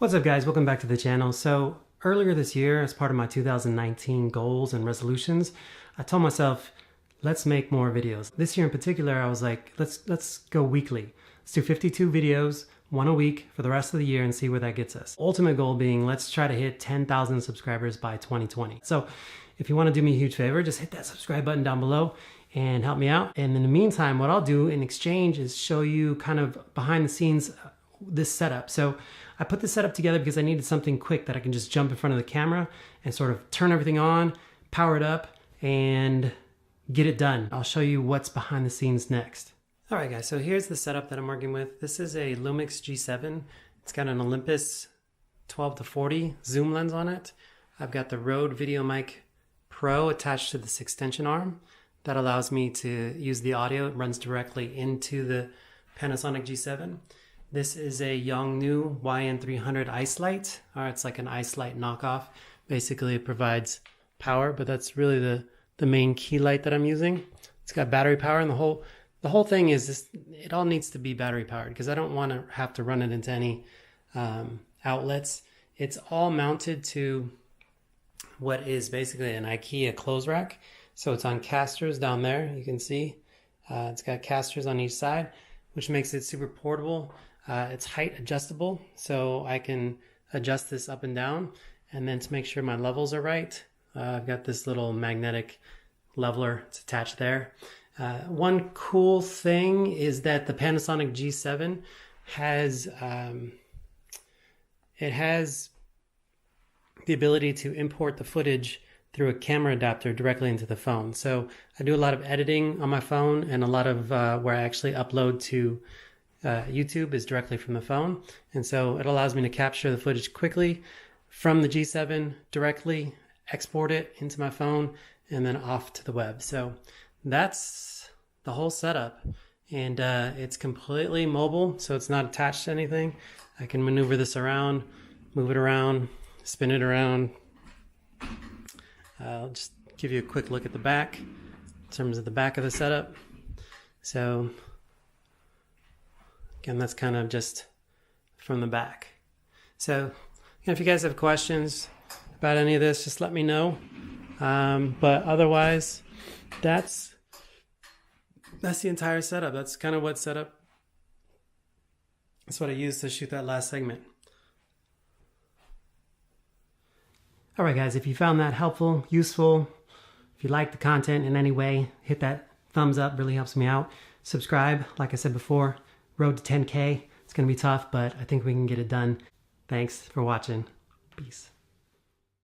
What's up guys, welcome back to the channel. So earlier this year, as part of my 2019 goals and resolutions, I told myself, let's make more videos. This year in particular, I was like, let's go weekly. Let's do 52 videos, one a week for the rest of the year and see where that gets us. Ultimate goal being, let's try to hit 10,000 subscribers by 2020. So if you want to do me a huge favor, just hit that subscribe button down below and help me out. And in the meantime, what I'll do in exchange is show you kind of behind the scenes this setup. So I put this setup together because I needed something quick that I can just jump in front of the camera and sort of turn everything on, power it up, and get it done. I'll show you what's behind the scenes next. All right guys, so here's the setup that I'm working with. This is a Lumix G7. It's got an Olympus 12-40 zoom lens on it. I've got the Rode VideoMic Pro attached to this extension arm. That allows me to use the audio. It runs directly into the Panasonic G7. This is a Yongnuo YN300 ice light, or it's like an ice light knockoff. Basically it provides power, but that's really the main key light that I'm using. It's got battery power, and the whole thing is this, it all needs to be battery powered because I don't want to have to run it into any outlets. It's all mounted to what is basically an IKEA clothes rack. So it's on casters down there, you can see. It's got casters on each side, which makes it super portable. It's height adjustable, so I can adjust this up and down. And then to make sure my levels are right, I've got this little magnetic leveler. It's attached there. One cool thing is that the Panasonic G7 has the ability to import the footage through a camera adapter directly into the phone. So I do a lot of editing on my phone, and a lot of where I actually upload to YouTube is directly from the phone. And so it allows me to capture the footage quickly from the G7 directly, export it into my phone, and then off to the web. So that's the whole setup. And it's completely mobile, so it's not attached to anything. I can maneuver this around, move it around, spin it around. I'll just give you a quick look at the back in terms of the back of the setup. So again, that's kind of just from the back. So if you guys have questions about any of this, just let me know. But otherwise, that's the entire setup. That's kind of what setup. That's what I used to shoot that last segment. All right, guys, if you found that helpful, useful, if you like the content in any way, hit that thumbs up, really helps me out. Subscribe, like I said before, road to 10K. It's going to be tough, but I think we can get it done. Thanks for watching. Peace.